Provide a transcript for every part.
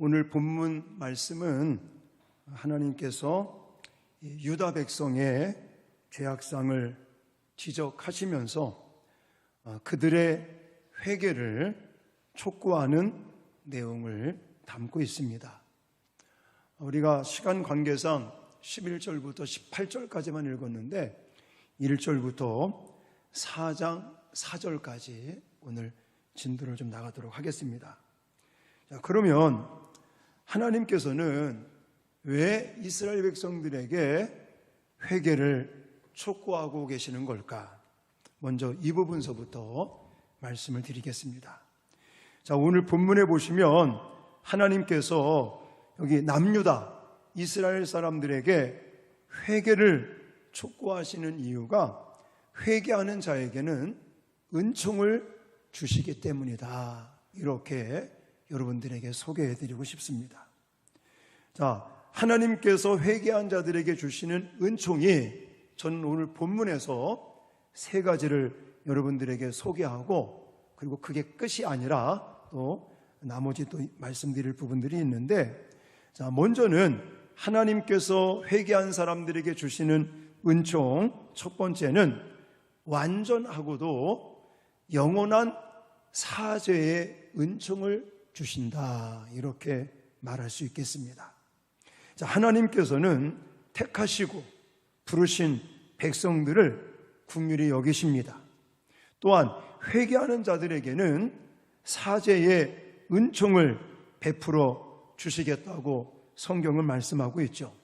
오늘 본문 말씀은 하나님께서 유다 백성의 죄악상을 지적하시면서 그들의 회개를 촉구하는 내용을 담고 있습니다. 우리가 시간 관계상 11절부터 18절까지만 읽었는데 1절부터 4장 4절까지 오늘 진도를 좀 나가도록 하겠습니다. 자, 그러면 하나님께서는 왜 이스라엘 백성들에게 회개를 촉구하고 계시는 걸까? 먼저 이 부분서부터 말씀을 드리겠습니다. 자, 오늘 본문에 보시면 하나님께서 여기 남유다 이스라엘 사람들에게 회개를 촉구하시는 이유가 회개하는 자에게는 은총을 주시기 때문이다. 이렇게 여러분들에게 소개해드리고 싶습니다. 자, 하나님께서 회개한 자들에게 주시는 은총이 저는 오늘 본문에서 세 가지를 여러분들에게 소개하고, 그리고 그게 끝이 아니라 또 나머지 또 말씀드릴 부분들이 있는데, 자, 먼저는 하나님께서 회개한 사람들에게 주시는 은총, 첫 번째는 완전하고도 영원한 사죄의 은총을 주신다. 이렇게 말할 수 있겠습니다. 자, 하나님께서는 택하시고 부르신 백성들을 긍휼히 여기십니다. 또한 회개하는 자들에게는 사죄의 은총을 베풀어 주시겠다고 성경은 말씀하고 있죠.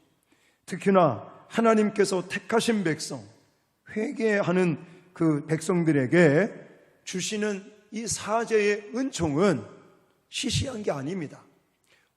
특히나 하나님께서 택하신 백성, 회개하는 그 백성들에게 주시는 이 사죄의 은총은 시시한 게 아닙니다.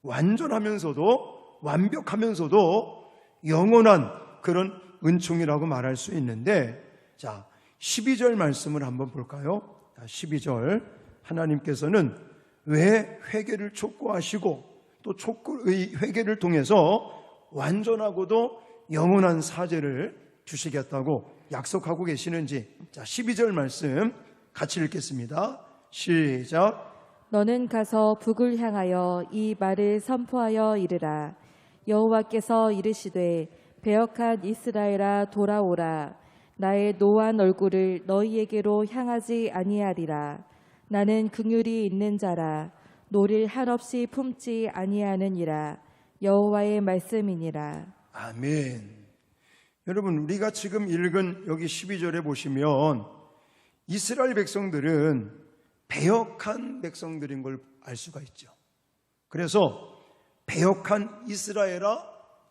완전하면서도 완벽하면서도 영원한 그런 은총이라고 말할 수 있는데, 자, 12절 말씀을 한번 볼까요? 12절 하나님께서는 왜 회개를 촉구하시고 또 촉구의 회개를 통해서 완전하고도 영원한 사죄를 주시겠다고 약속하고 계시는지, 자, 12절 말씀 같이 읽겠습니다. 시작. 너는 가서 북을 향하여 이 말을 선포하여 이르라. 여호와께서 이르시되 배역한 이스라엘아 돌아오라. 나의 노한 얼굴을 너희에게로 향하지 아니하리라. 나는 긍휼이 있는 자라. 노를 한없이 품지 아니하느니라. 여호와의 말씀이니라. 아멘. 여러분, 우리가 지금 읽은 여기 12절에 보시면 이스라엘 백성들은 배역한 백성들인 걸 알 수가 있죠. 그래서 배역한 이스라엘아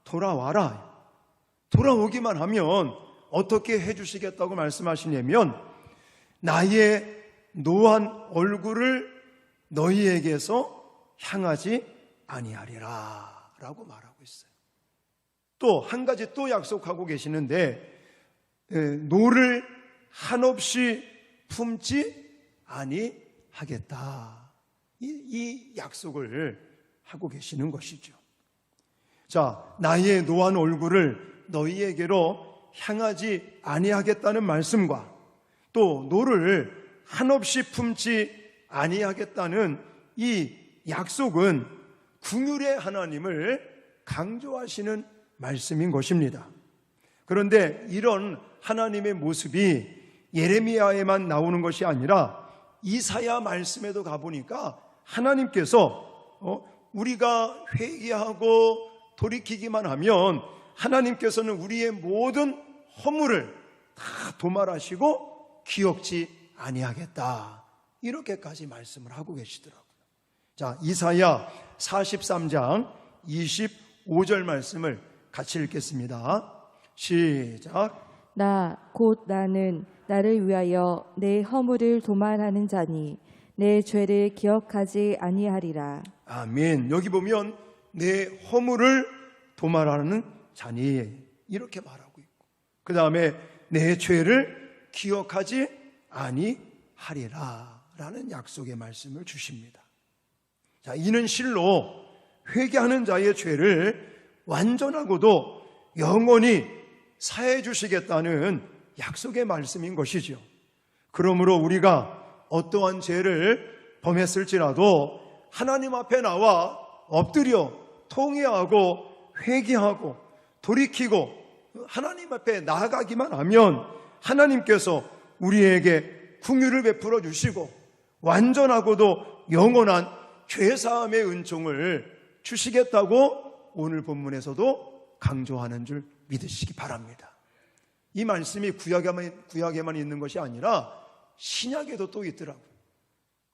돌아와라. 돌아오기만 하면 어떻게 해주시겠다고 말씀하시냐면 나의 노한 얼굴을 너희에게서 향하지 아니하리라 라고 말하고 있어요. 또 한 가지 또 약속하고 계시는데 노를 한없이 품지 아니하겠다. 이 약속을 하고 계시는 것이죠. 자, 나의 노한 얼굴을 너희에게로 향하지 아니하겠다는 말씀과 또 노를 한없이 품지 아니하겠다는 이 약속은 긍휼의 하나님을 강조하시는 말씀인 것입니다. 그런데 이런 하나님의 모습이 예레미야에만 나오는 것이 아니라 이사야 말씀에도 가보니까 하나님께서 우리가 회개하고 돌이키기만 하면 하나님께서는 우리의 모든 허물을 다 도말하시고 기억지 아니하겠다. 이렇게까지 말씀을 하고 계시더라고요. 자, 이사야 43장 25절 말씀을 같이 읽겠습니다. 시작. 곧 나는 나를 위하여 내 허물을 도말하는 자니 내 죄를 기억하지 아니하리라. 아멘. 여기 보면 내 허물을 도말하는 자니 이렇게 말하고 있고, 그 다음에 내 죄를 기억하지 아니하리라 라는 약속의 말씀을 주십니다. 자, 이는 실로 회개하는 자의 죄를 완전하고도 영원히 사해 주시겠다는 약속의 말씀인 것이죠. 그러므로 우리가 어떠한 죄를 범했을지라도 하나님 앞에 나와 엎드려 통회하고 회개하고 돌이키고 하나님 앞에 나아가기만 하면 하나님께서 우리에게 긍휼을 베풀어 주시고 완전하고도 영원한 죄사함의 은총을 주시겠다고 오늘 본문에서도 강조하는 줄 믿으시기 바랍니다. 이 말씀이 구약에만 있는 것이 아니라 신약에도 또 있더라고요.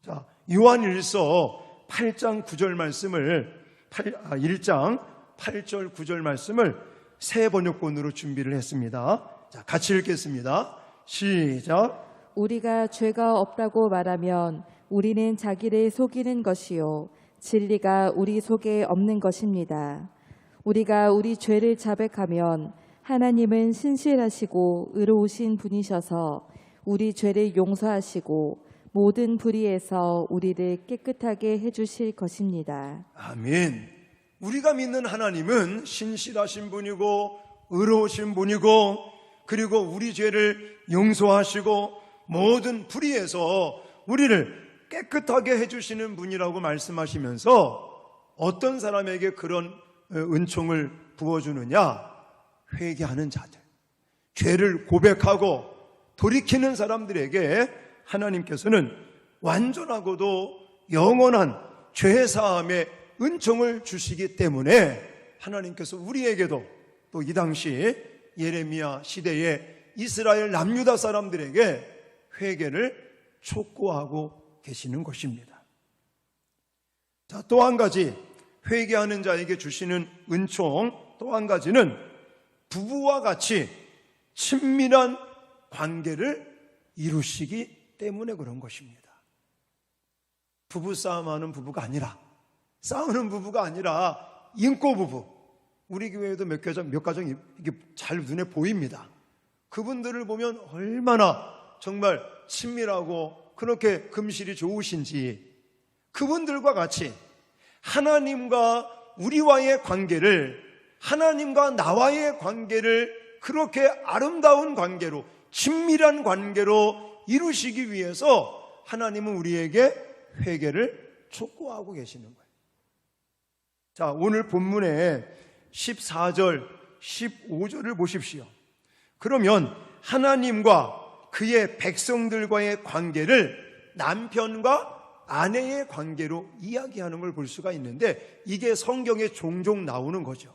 자, 요한일서 8장 9절 말씀을 1장 8절 9절 말씀을 새 번역본으로 준비를 했습니다. 자, 같이 읽겠습니다. 시작. 우리가 죄가 없다고 말하면 우리는 자기를 속이는 것이요 진리가 우리 속에 없는 것입니다. 우리가 우리 죄를 자백하면 하나님은 신실하시고 의로우신 분이셔서 우리 죄를 용서하시고 모든 불의에서 우리를 깨끗하게 해주실 것입니다. 아멘. 우리가 믿는 하나님은 신실하신 분이고 의로우신 분이고 그리고 우리 죄를 용서하시고 모든 불의에서 우리를 깨끗하게 해주시는 분이라고 말씀하시면서 어떤 사람에게 그런 은총을 부어주느냐? 회개하는 자들, 죄를 고백하고 돌이키는 사람들에게 하나님께서는 완전하고도 영원한 죄사함의 은총을 주시기 때문에 하나님께서 우리에게도 또 이 당시 예레미야 시대의 이스라엘 남유다 사람들에게 회개를 촉구하고 계시는 것입니다. 자, 또 한 가지 회개하는 자에게 주시는 은총 또 한 가지는 부부와 같이 친밀한 관계를 이루시기 때문에 그런 것입니다. 부부싸움하는 부부가 아니라 싸우는 부부가 아니라 인꼬 부부, 우리 교회에도 몇 가정 이게 잘 눈에 보입니다. 그분들을 보면 얼마나 정말 친밀하고 그렇게 금실이 좋으신지 그분들과 같이 하나님과 우리와의 관계를 하나님과 나와의 관계를 그렇게 아름다운 관계로 친밀한 관계로 이루시기 위해서 하나님은 우리에게 회개를 촉구하고 계시는 거예요. 자, 오늘 본문에 14절, 15절을 보십시오. 그러면 하나님과 그의 백성들과의 관계를 남편과 아내의 관계로 이야기하는 걸 볼 수가 있는데 이게 성경에 종종 나오는 거죠.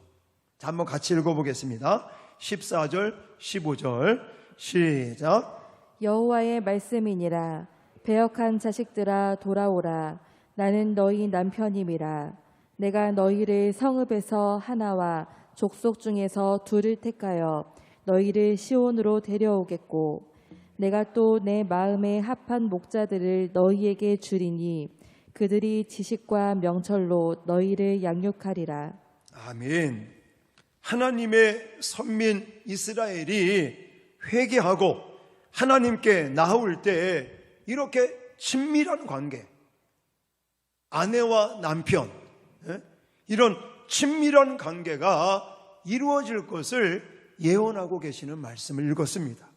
자, 한번 같이 읽어보겠습니다. 14절, 15절 시작. 여호와의 말씀이니라. 배역한 자식들아 돌아오라. 나는 너희 남편임이라. 내가 너희를 성읍에서 하나와 족속 중에서 둘을 택하여 너희를 시온으로 데려오겠고 내가 또 내 마음에 합한 목자들을 너희에게 주리니 그들이 지식과 명철로 너희를 양육하리라. 아멘. 하나님의 선민 이스라엘이 회개하고 하나님께 나올 때 이렇게 친밀한 관계, 아내와 남편, 이런 친밀한 관계가 이루어질 것을 예언하고 계시는 말씀을 읽었습니다.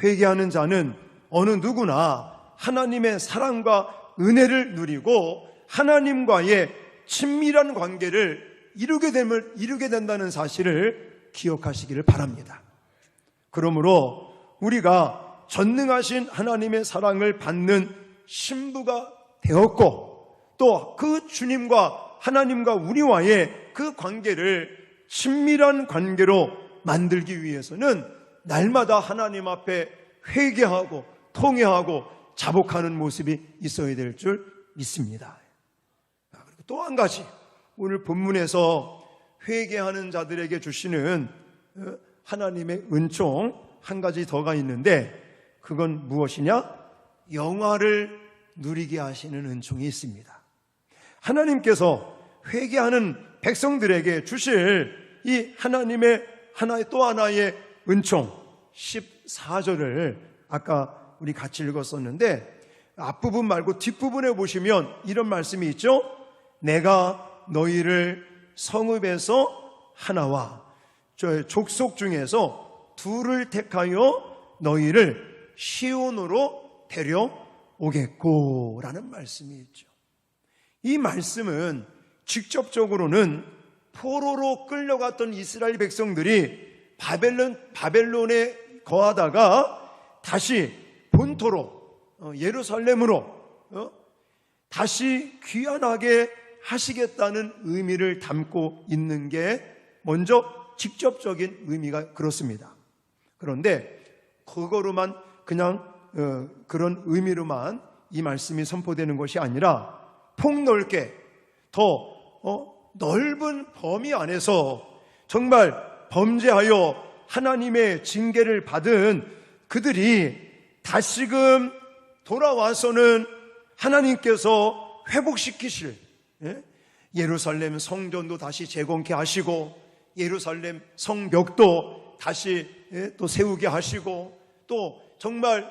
회개하는 자는 어느 누구나 하나님의 사랑과 은혜를 누리고 하나님과의 친밀한 관계를 이루게 된다는 사실을 기억하시기를 바랍니다. 그러므로 우리가 전능하신 하나님의 사랑을 받는 신부가 되었고 또 그 주님과 하나님과 우리와의 그 관계를 친밀한 관계로 만들기 위해서는 날마다 하나님 앞에 회개하고 통회하고 자복하는 모습이 있어야 될 줄 믿습니다. 그리고 또 한 가지 오늘 본문에서 회개하는 자들에게 주시는 하나님의 은총 한 가지 더가 있는데 그건 무엇이냐? 영화를 누리게 하시는 은총이 있습니다. 하나님께서 회개하는 백성들에게 주실 이 하나님의 또 하나의 은총 14절을 아까 우리 같이 읽었었는데 앞부분 말고 뒷부분에 보시면 이런 말씀이 있죠. 내가 너희를 성읍에서 하나와 족속 중에서 둘을 택하여 너희를 시온으로 데려오겠고 라는 말씀이 있죠. 이 말씀은 직접적으로는 포로로 끌려갔던 이스라엘 백성들이 바벨론에 거하다가 다시 본토로 예루살렘으로 다시 귀환하게 하시겠다는 의미를 담고 있는 게 먼저 직접적인 의미가 그렇습니다. 그런데 그거로만 그냥 그런 의미로만 이 말씀이 선포되는 것이 아니라 폭넓게 더 넓은 범위 안에서 정말 범죄하여 하나님의 징계를 받은 그들이 다시금 돌아와서는 하나님께서 회복시키실 예루살렘 성전도 다시 재건케 하시고 예루살렘 성벽도 다시 또 세우게 하시고 또 정말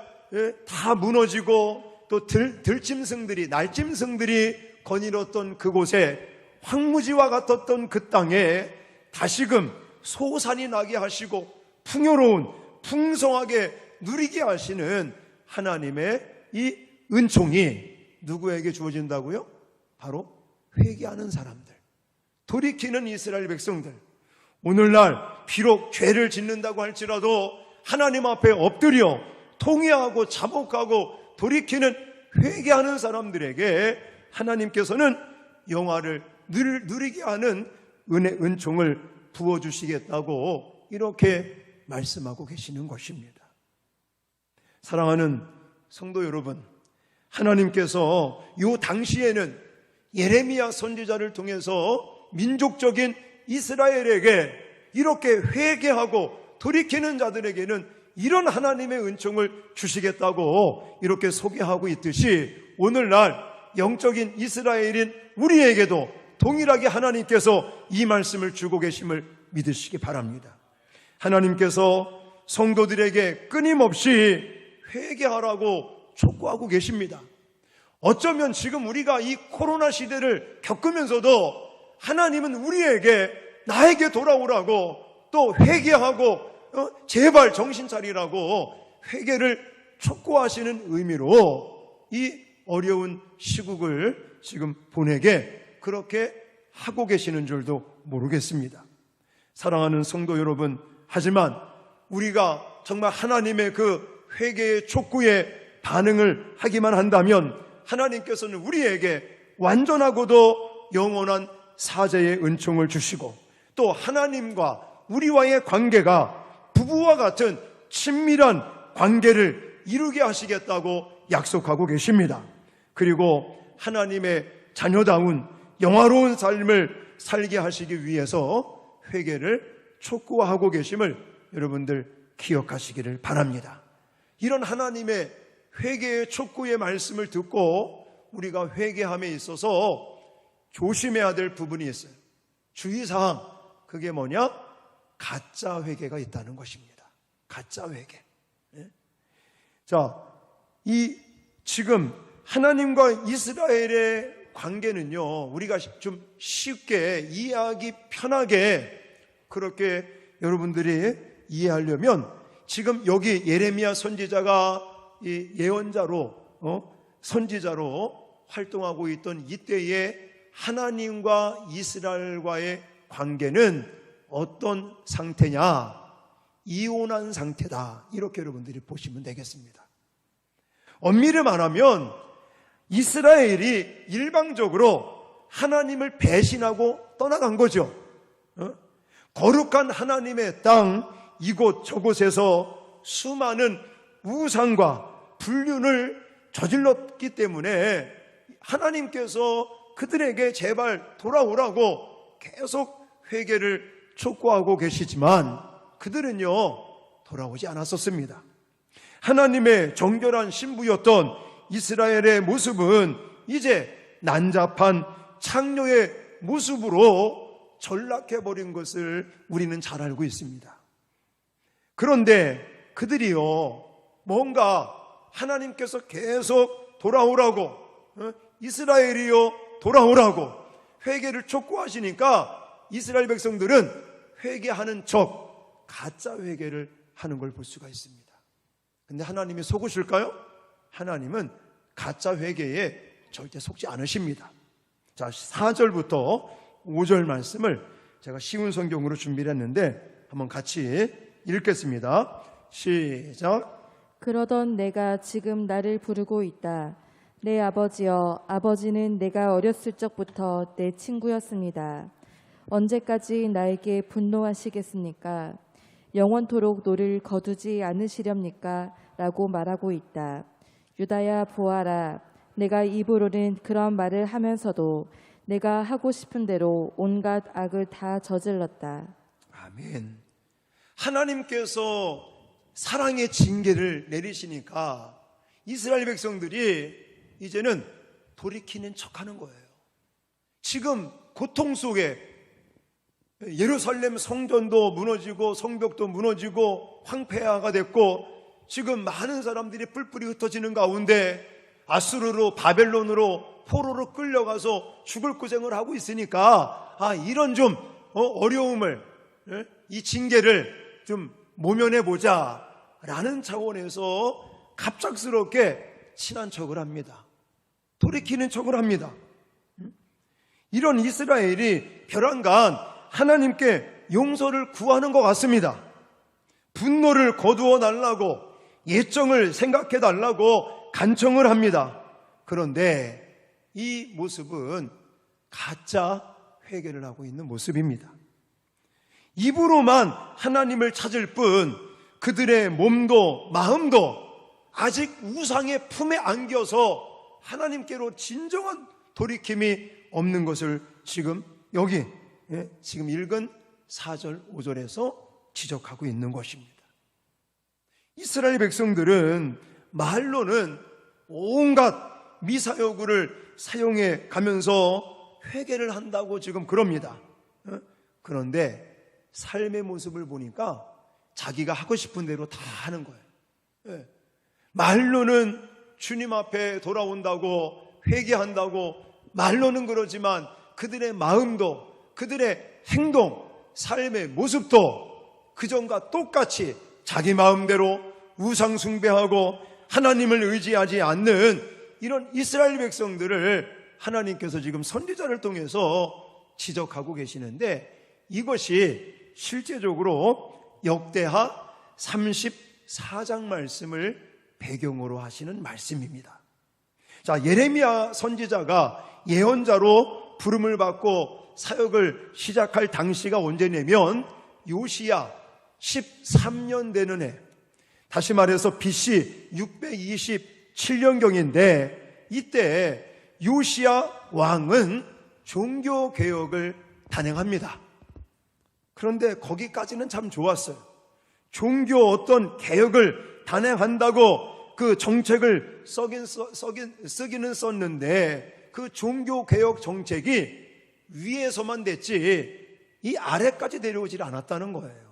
다 무너지고 또 들짐승들이 날짐승들이 거닐었던 그곳에 황무지와 같았던 그 땅에 다시금 소산이 나게 하시고 풍요로운 풍성하게 누리게 하시는 하나님의 이 은총이 누구에게 주어진다고요? 바로 회개하는 사람들, 돌이키는 이스라엘 백성들. 오늘날 비록 죄를 짓는다고 할지라도 하나님 앞에 엎드려 통회하고 자복하고 돌이키는 회개하는 사람들에게 하나님께서는 영화를 누리게 하는 은총을 부어주시겠다고 이렇게 말씀하고 계시는 것입니다. 사랑하는 성도 여러분, 하나님께서 이 당시에는 예레미야 선지자를 통해서 민족적인 이스라엘에게 이렇게 회개하고 돌이키는 자들에게는 이런 하나님의 은총을 주시겠다고 이렇게 소개하고 있듯이 오늘날 영적인 이스라엘인 우리에게도 동일하게 하나님께서 이 말씀을 주고 계심을 믿으시기 바랍니다. 하나님께서 성도들에게 끊임없이 회개하라고 촉구하고 계십니다. 어쩌면 지금 우리가 이 코로나 시대를 겪으면서도 하나님은 우리에게 나에게 돌아오라고 또 회개하고 제발 정신 차리라고 회개를 촉구하시는 의미로 이 어려운 시국을 지금 보내게 그렇게 하고 계시는 줄도 모르겠습니다. 사랑하는 성도 여러분, 하지만 우리가 정말 하나님의 그 회개의 촉구에 반응을 하기만 한다면 하나님께서는 우리에게 완전하고도 영원한 사죄의 은총을 주시고 또 하나님과 우리와의 관계가 부부와 같은 친밀한 관계를 이루게 하시겠다고 약속하고 계십니다. 그리고 하나님의 자녀다운 영화로운 삶을 살게 하시기 위해서 회개를 촉구하고 계심을 여러분들 기억하시기를 바랍니다. 이런 하나님의 회개의 촉구의 말씀을 듣고 우리가 회개함에 있어서 조심해야 될 부분이 있어요. 주의사항, 그게 뭐냐? 가짜 회개가 있다는 것입니다. 가짜 회개. 자, 지금 하나님과 이스라엘의 관계는요, 우리가 좀 쉽게 이해하기 편하게 그렇게 여러분들이 이해하려면 지금 여기 예레미야 선지자가 이 예언자로 선지자로 활동하고 있던 이때의 하나님과 이스라엘과의 관계는 어떤 상태냐? 이혼한 상태다. 이렇게 여러분들이 보시면 되겠습니다. 엄밀히 말하면 이스라엘이 일방적으로 하나님을 배신하고 떠나간 거죠. 거룩한 하나님의 땅 이곳 저곳에서 수많은 우상과 불륜을 저질렀기 때문에 하나님께서 그들에게 제발 돌아오라고 계속 회개를 촉구하고 계시지만 그들은요 돌아오지 않았었습니다. 하나님의 정결한 신부였던 이스라엘의 모습은 이제 난잡한 창녀의 모습으로 전락해버린 것을 우리는 잘 알고 있습니다. 그런데 그들이요 뭔가 하나님께서 계속 돌아오라고 이스라엘이요 돌아오라고 회개를 촉구하시니까 이스라엘 백성들은 회개하는 척 가짜 회개를 하는 걸 볼 수가 있습니다. 근데 하나님이 속으실까요? 하나님은 가짜 회개에 절대 속지 않으십니다. 자, 4절부터 5절 말씀을 제가 쉬운 성경으로 준비를 했는데 한번 같이 읽겠습니다. 시작. 그러던 내가 지금 나를 부르고 있다. 내 아버지여, 아버지는 내가 어렸을 적부터 내 친구였습니다. 언제까지 나에게 분노하시겠습니까? 영원토록 노를 거두지 않으시렵니까? 라고 말하고 있다. 유다야 보아라. 내가 입으로는 그런 말을 하면서도 내가 하고 싶은 대로 온갖 악을 다 저질렀다. 아멘. 하나님께서 사랑의 징계를 내리시니까 이스라엘 백성들이 이제는 돌이키는 척하는 거예요. 지금 고통 속에 예루살렘 성전도 무너지고 성벽도 무너지고 황폐화가 됐고 지금 많은 사람들이 뿔뿔이 흩어지는 가운데 아수르로 바벨론으로 포로로 끌려가서 죽을 고생을 하고 있으니까 이런 좀 어려움을 이 징계를 좀 모면해 보자 라는 차원에서 갑작스럽게 친한 척을 합니다. 돌이키는 척을 합니다. 이런 이스라엘이 벼랑간 하나님께 용서를 구하는 것 같습니다. 분노를 거두어 달라고 예정을 생각해 달라고 간청을 합니다. 그런데 이 모습은 가짜 회개를 하고 있는 모습입니다. 입으로만 하나님을 찾을 뿐 그들의 몸도 마음도 아직 우상의 품에 안겨서 하나님께로 진정한 돌이킴이 없는 것을 지금 여기 지금 읽은 4절 5절에서 지적하고 있는 것입니다. 이스라엘 백성들은 말로는 온갖 미사여구를 사용해 가면서 회개를 한다고 지금 그럽니다. 그런데 삶의 모습을 보니까 자기가 하고 싶은 대로 다 하는 거예요. 말로는 주님 앞에 돌아온다고 회개한다고 말로는 그러지만 그들의 마음도 그들의 행동, 삶의 모습도 그전과 똑같이 자기 마음대로 우상 숭배하고 하나님을 의지하지 않는 이런 이스라엘 백성들을 하나님께서 지금 선지자를 통해서 지적하고 계시는데 이것이 실제적으로 역대하 34장 말씀을 배경으로 하시는 말씀입니다. 자, 예레미야 선지자가 예언자로 부름을 받고 사역을 시작할 당시가 언제냐면 요시야 13년 되는 해, 다시 말해서 BC 627년경인데 이때 요시야 왕은 종교개혁을 단행합니다. 그런데 거기까지는 참 좋았어요. 종교 어떤 개혁을 단행한다고 그 정책을 쓰기는 썼는데 그 종교개혁 정책이 위에서만 됐지 이 아래까지 내려오질 않았다는 거예요.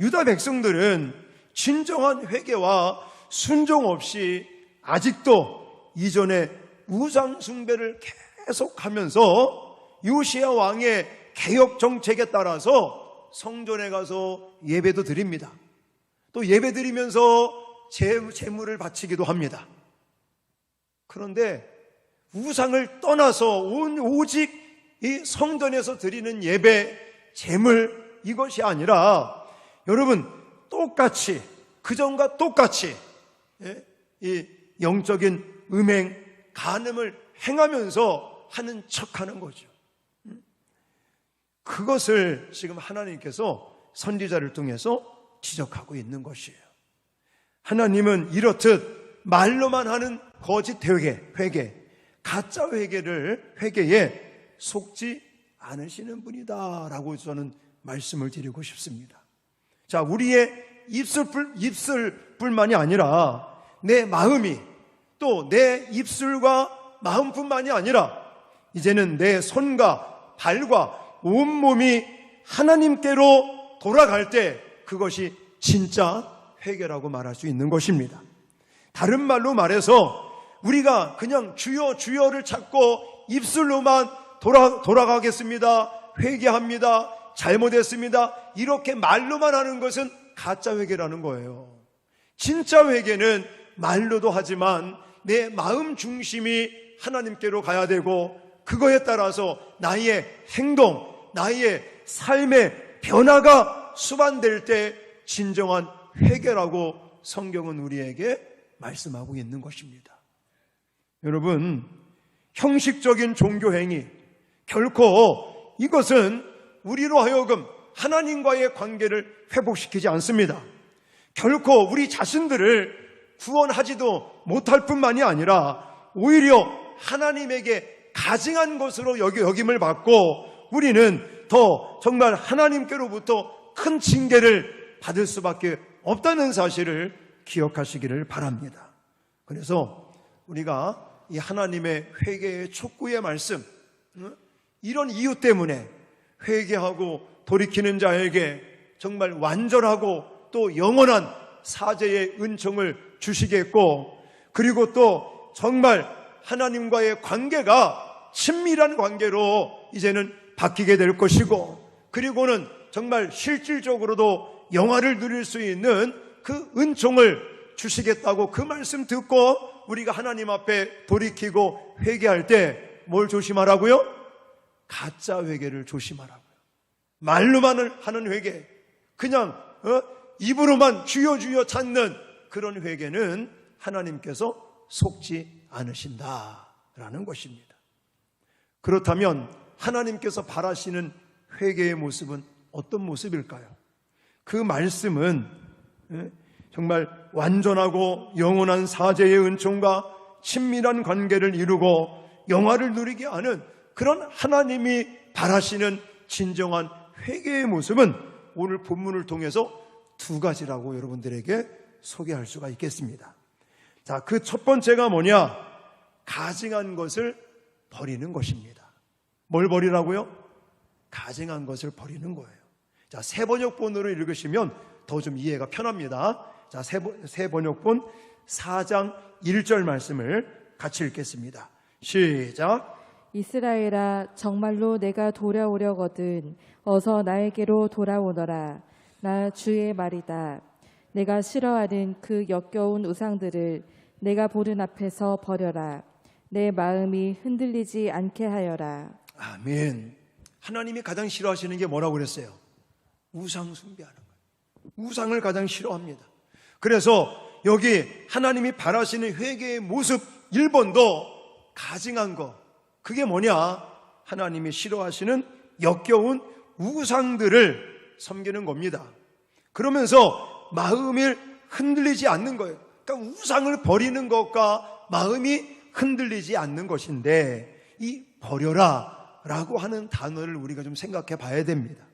유다 백성들은 진정한 회개와 순종 없이 아직도 이전에 우상 숭배를 계속하면서 요시야 왕의 개혁 정책에 따라서 성전에 가서 예배도 드립니다. 또 예배 드리면서 제물을 바치기도 합니다. 그런데 우상을 떠나서 오직 이 성전에서 드리는 예배, 제물 이것이 아니라 여러분 똑같이 그전과 똑같이 이 영적인 음행, 간음을 행하면서 하는 척하는 거죠. 그것을 지금 하나님께서 선지자를 통해서 지적하고 있는 것이에요. 하나님은 이렇듯 말로만 하는 거짓 회개, 가짜 회개에 속지 않으시는 분이다라고 저는 말씀을 드리고 싶습니다. 자, 우리의 입술뿐만이 아니라 내 마음이 또 내 입술과 마음뿐만이 아니라 이제는 내 손과 발과 온몸이 하나님께로 돌아갈 때 그것이 진짜 회개라고 말할 수 있는 것입니다. 다른 말로 말해서 우리가 그냥 주여 주여를 찾고 입술로만 돌아가겠습니다, 회개합니다, 잘못했습니다 이렇게 말로만 하는 것은 가짜 회개라는 거예요. 진짜 회개는 말로도 하지만 내 마음 중심이 하나님께로 가야 되고 그거에 따라서 나의 행동, 나의 삶의 변화가 수반될 때 진정한 회개라고 성경은 우리에게 말씀하고 있는 것입니다. 여러분, 형식적인 종교행위, 결코 이것은 우리로 하여금 하나님과의 관계를 회복시키지 않습니다. 결코 우리 자신들을 구원하지도 못할 뿐만이 아니라 오히려 하나님에게 가증한 것으로 여김을 받고 우리는 더 정말 하나님께로부터 큰 징계를 받을 수밖에 없다는 사실을 기억하시기를 바랍니다. 그래서 우리가 이 하나님의 회개의 촉구의 말씀, 이런 이유 때문에 회개하고 돌이키는 자에게 정말 완전하고 또 영원한 사죄의 은총을 주시겠고, 그리고 또 정말 하나님과의 관계가 친밀한 관계로 이제는 바뀌게 될 것이고, 그리고는 정말 실질적으로도 영화를 누릴 수 있는 그 은총을 주시겠다고 그 말씀 듣고 우리가 하나님 앞에 돌이키고 회개할 때 뭘 조심하라고요? 가짜 회개를 조심하라고요. 말로만 하는 회개, 그냥 입으로만 주여 주여 찾는 그런 회개는 하나님께서 속지 않으신다라는 것입니다. 그렇다면 하나님께서 바라시는 회개의 모습은 어떤 모습일까요? 그 말씀은 정말 완전하고 영원한 사죄의 은총과 친밀한 관계를 이루고 영화를 누리게 하는 그런 하나님이 바라시는 진정한 회개의 모습은 오늘 본문을 통해서 두 가지라고 여러분들에게 소개할 수가 있겠습니다. 자, 그 첫 번째가 뭐냐? 가증한 것을 버리는 것입니다. 뭘 버리라고요? 가증한 것을 버리는 거예요. 자, 새 번역본으로 읽으시면 더 좀 이해가 편합니다. 자, 새 번역본 4장 1절 말씀을 같이 읽겠습니다. 시작. 이스라엘아, 정말로 내가 돌아오려거든 어서 나에게로 돌아오너라. 나 주의 말이다. 내가 싫어하는 그 역겨운 우상들을 내가 보는 앞에서 버려라. 내 마음이 흔들리지 않게 하여라. 아멘. 하나님이 가장 싫어하시는 게 뭐라고 그랬어요? 우상 숭배하는 거예요. 우상을 가장 싫어합니다. 그래서 여기 하나님이 바라시는 회개의 모습 1번도 가증한 거, 그게 뭐냐? 하나님이 싫어하시는 역겨운 우상들을 섬기는 겁니다. 그러면서 마음이 흔들리지 않는 거예요. 그러니까 우상을 버리는 것과 마음이 흔들리지 않는 것인데, 이 버려라 라고 하는 단어를 우리가 좀 생각해 봐야 됩니다.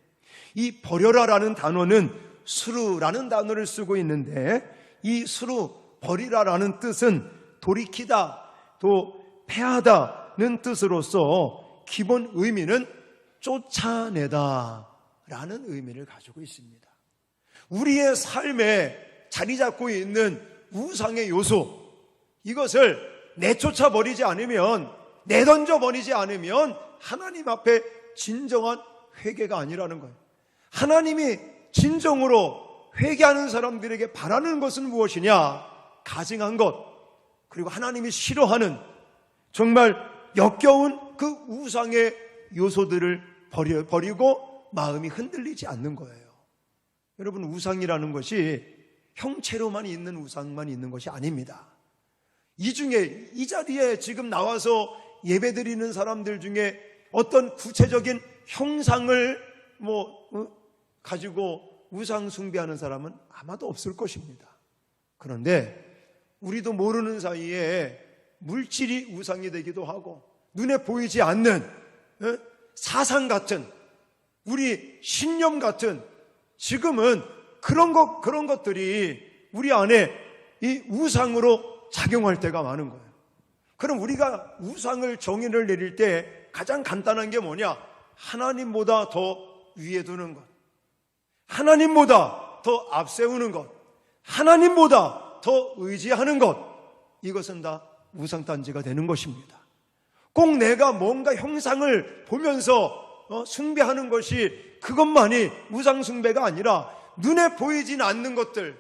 이 버려라라는 단어는 수루라는 단어를 쓰고 있는데, 이 수루, 버리라라는 뜻은 돌이키다, 또 패하다는 뜻으로서 기본 의미는 쫓아내다 라는 의미를 가지고 있습니다. 우리의 삶에 자리 잡고 있는 우상의 요소, 이것을 내쫓아 버리지 않으면, 내던져 버리지 않으면 하나님 앞에 진정한 회개가 아니라는 거예요. 하나님이 진정으로 회개하는 사람들에게 바라는 것은 무엇이냐? 가증한 것, 그리고 하나님이 싫어하는 정말 역겨운 그 우상의 요소들을 버리고 마음이 흔들리지 않는 거예요. 여러분, 우상이라는 것이 형체로만 있는 우상만 있는 것이 아닙니다. 이 중에, 이 자리에 지금 나와서 예배드리는 사람들 중에 어떤 구체적인 형상을 가지고 우상 숭배하는 사람은 아마도 없을 것입니다. 그런데 우리도 모르는 사이에 물질이 우상이 되기도 하고, 눈에 보이지 않는 사상 같은, 우리 신념 같은, 지금은 그런 것들이 우리 안에 이 우상으로 작용할 때가 많은 거예요. 그럼 우리가 우상을 정의를 내릴 때 가장 간단한 게 뭐냐? 하나님보다 더 위에 두는 것, 하나님보다 더 앞세우는 것, 하나님보다 더 의지하는 것, 이것은 다 우상단지가 되는 것입니다. 꼭 내가 뭔가 형상을 보면서 숭배하는 것이, 그것만이 우상 숭배가 아니라 눈에 보이진 않는 것들,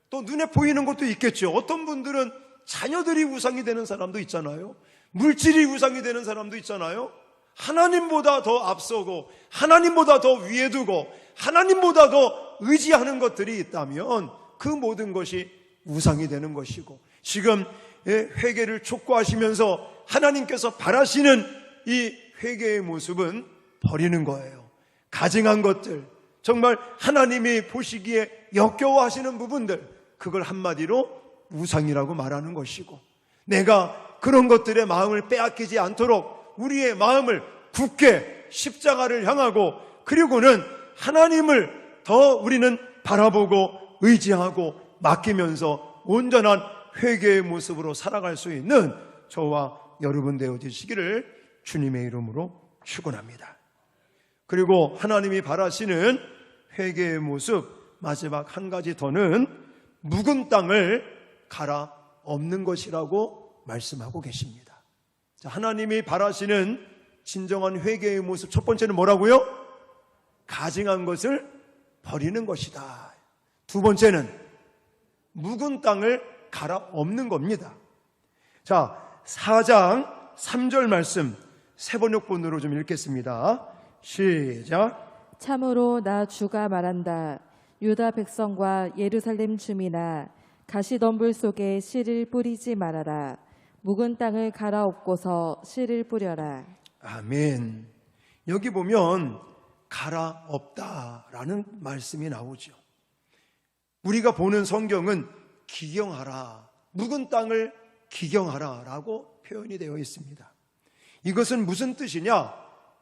또 눈에 보이는 것도 있겠죠. 어떤 분들은 자녀들이 우상이 되는 사람도 있잖아요. 물질이 우상이 되는 사람도 있잖아요. 하나님보다 더 앞서고 하나님보다 더 위에 두고 하나님보다 더 의지하는 것들이 있다면 그 모든 것이 우상이 되는 것이고, 지금 회개를 촉구하시면서 하나님께서 바라시는 이 회개의 모습은 버리는 거예요. 가증한 것들, 정말 하나님이 보시기에 역겨워하시는 부분들, 그걸 한마디로 우상이라고 말하는 것이고, 내가 그런 것들의 마음을 빼앗기지 않도록 우리의 마음을 굳게 십자가를 향하고, 그리고는 하나님을 더 우리는 바라보고 의지하고 맡기면서 온전한 회개의 모습으로 살아갈 수 있는 저와 여러분 되어지시기를 주님의 이름으로 축원합니다. 그리고 하나님이 바라시는 회개의 모습, 마지막 한 가지 더는 묵은 땅을 갈아 엎는 것이라고 말씀하고 계십니다. 자, 하나님이 바라시는 진정한 회개의 모습, 첫 번째는 뭐라고요? 가증한 것을 버리는 것이다. 두 번째는 묵은 땅을 갈아 엎는 겁니다. 자, 4장 3절 말씀 세번역본으로 좀 읽겠습니다. 시작. 참으로 나 주가 말한다. 유다 백성과 예루살렘 주민아, 가시덤불 속에 씨를 뿌리지 말아라. 묵은 땅을 갈아엎고서 씨를 뿌려라. 아멘. 여기 보면 갈아엎다라는 말씀이 나오죠. 우리가 보는 성경은 기경하라, 묵은 땅을 기경하라 라고 표현이 되어 있습니다. 이것은 무슨 뜻이냐?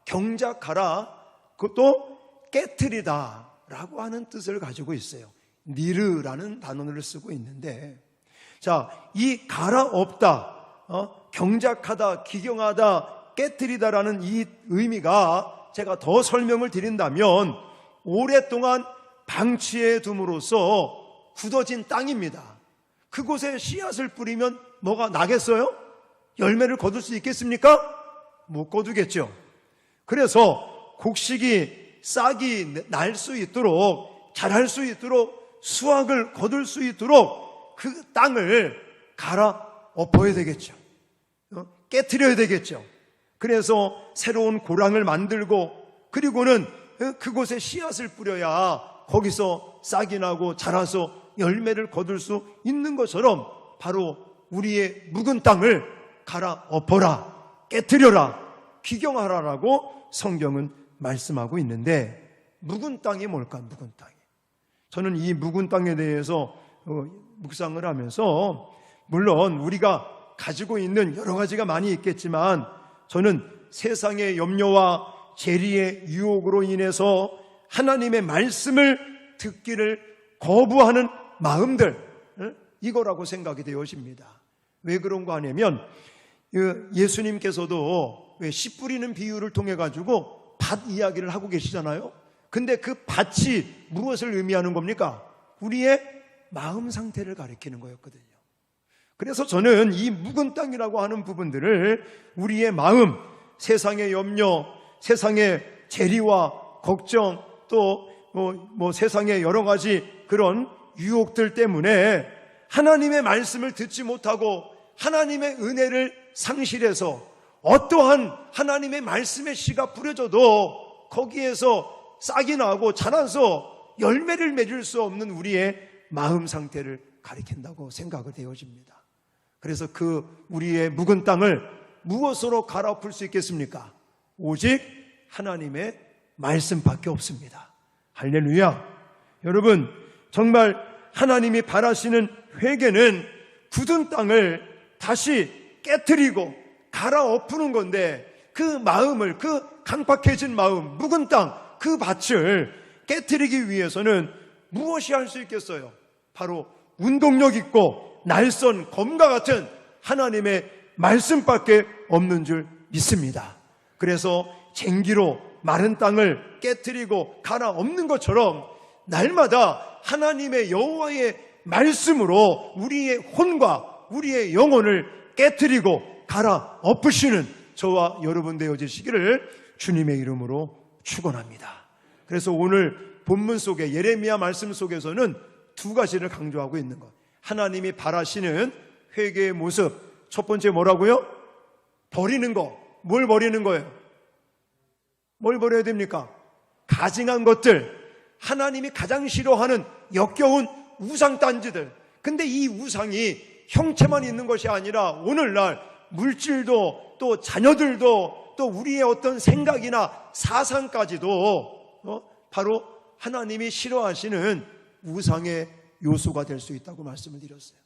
경작하라, 그것도 깨트리다 라고 하는 뜻을 가지고 있어요. 니르라는 단어를 쓰고 있는데, 자, 이 갈아엎다, 경작하다, 기경하다, 깨트리다라는 이 의미가 제가 더 설명을 드린다면 오랫동안 방치해 둠으로써 굳어진 땅입니다. 그곳에 씨앗을 뿌리면 뭐가 나겠어요? 열매를 거둘 수 있겠습니까? 못 거두겠죠. 그래서 곡식이 싹이 날 수 있도록, 자랄 수 있도록, 수확을 거둘 수 있도록 그 땅을 갈아엎어야 되겠죠. 깨트려야 되겠죠. 그래서 새로운 고랑을 만들고, 그리고는 그곳에 씨앗을 뿌려야 거기서 싹이 나고 자라서 열매를 거둘 수 있는 것처럼 바로 우리의 묵은 땅을 갈아엎어라, 깨트려라, 기경하라라고 성경은 말씀하고 있는데, 묵은 땅이 뭘까? 묵은 땅이. 저는 이 묵은 땅에 대해서 묵상을 하면서, 물론 우리가 가지고 있는 여러 가지가 많이 있겠지만, 저는 세상의 염려와 재리의 유혹으로 인해서 하나님의 말씀을 듣기를 거부하는 마음들, 이거라고 생각이 되어집니다. 왜 그런 거 하냐면, 예수님께서도 왜 씨 뿌리는 비유를 통해 가지고 밭 이야기를 하고 계시잖아요. 근데 그 밭이 무엇을 의미하는 겁니까? 우리의 마음 상태를 가리키는 거였거든요. 그래서 저는 이 묵은 땅이라고 하는 부분들을 우리의 마음, 세상의 염려, 세상의 재리와 걱정, 또 세상의 여러 가지 그런 유혹들 때문에 하나님의 말씀을 듣지 못하고 하나님의 은혜를 상실해서 어떠한 하나님의 말씀의 씨가 뿌려져도 거기에서 싹이 나고 자라서 열매를 맺을 수 없는 우리의 마음 상태를 가리킨다고 생각이 되어집니다. 그래서 그 우리의 묵은 땅을 무엇으로 갈아엎을 수 있겠습니까? 오직 하나님의 말씀밖에 없습니다. 할렐루야. 여러분, 정말 하나님이 바라시는 회개는 굳은 땅을 다시 깨트리고 갈아엎는 건데, 그 마음을, 그 강팍해진 마음, 묵은 땅, 그 밭을 깨트리기 위해서는 무엇이 할 수 있겠어요? 바로 운동력 있고 날선 검과 같은 하나님의 말씀밖에 없는 줄 믿습니다. 그래서 쟁기로 마른 땅을 깨트리고 갈아엎는 것처럼 날마다 하나님의 여호와의 말씀으로 우리의 혼과 우리의 영혼을 깨트리고 갈아엎으시는 저와 여러분 되어지시기를 주님의 이름으로 축원합니다. 그래서 오늘 본문 속에 예레미야 말씀 속에서는 두 가지를 강조하고 있는 것. 하나님이 바라시는 회개의 모습. 첫 번째 뭐라고요? 버리는 거, 뭘 버리는 거예요? 뭘 버려야 됩니까? 가증한 것들, 하나님이 가장 싫어하는 역겨운 우상단지들. 근데 이 우상이 형체만 있는 것이 아니라 오늘날 물질도 또 자녀들도 또 우리의 어떤 생각이나 사상까지도 바로 하나님이 싫어하시는 우상의 요소가 될 수 있다고 말씀을 드렸어요.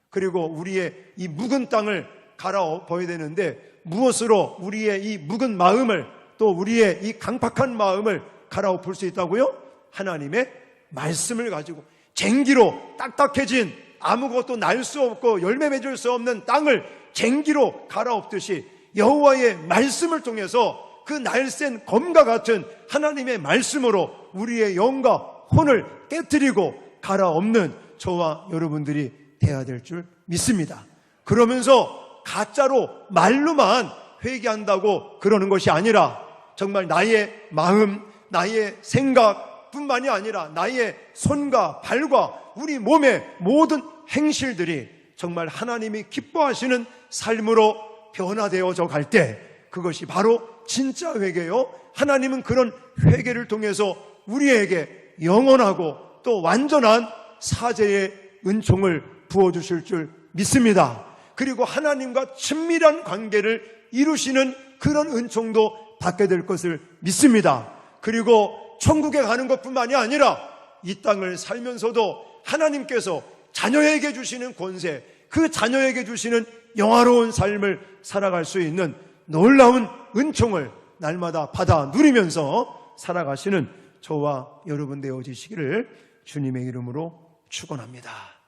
그리고 우리의 이 묵은 땅을 갈아엎어야 되는데 무엇으로 우리의 이 묵은 마음을 또 우리의 이 강팍한 마음을 갈아엎을 수 있다고요? 하나님의 말씀을 가지고 쟁기로 딱딱해진 아무것도 날 수 없고 열매 맺을 수 없는 땅을 쟁기로 갈아엎듯이 여호와의 말씀을 통해서 그 날쌘 검과 같은 하나님의 말씀으로 우리의 영과 혼을 깨뜨리고 갈아엎는 저와 여러분들이 돼야 될 줄 믿습니다. 그러면서 가짜로 말로만 회개한다고 그러는 것이 아니라 정말 나의 마음, 나의 생각뿐만이 아니라 나의 손과 발과 우리 몸의 모든 행실들이 정말 하나님이 기뻐하시는 삶으로 변화되어져 갈 때 그것이 바로 진짜 회개요. 하나님은 그런 회개를 통해서 우리에게 영원하고 또 완전한 사죄의 은총을 부어주실 줄 믿습니다. 그리고 하나님과 친밀한 관계를 이루시는 그런 은총도 받게 될 것을 믿습니다. 그리고 천국에 가는 것뿐만이 아니라 이 땅을 살면서도 하나님께서 자녀에게 주시는 권세, 그 자녀에게 주시는 영화로운 삶을 살아갈 수 있는 놀라운 은총을 날마다 받아 누리면서 살아가시는 저와 여러분 되어지시기를 주님의 이름으로 축원합니다.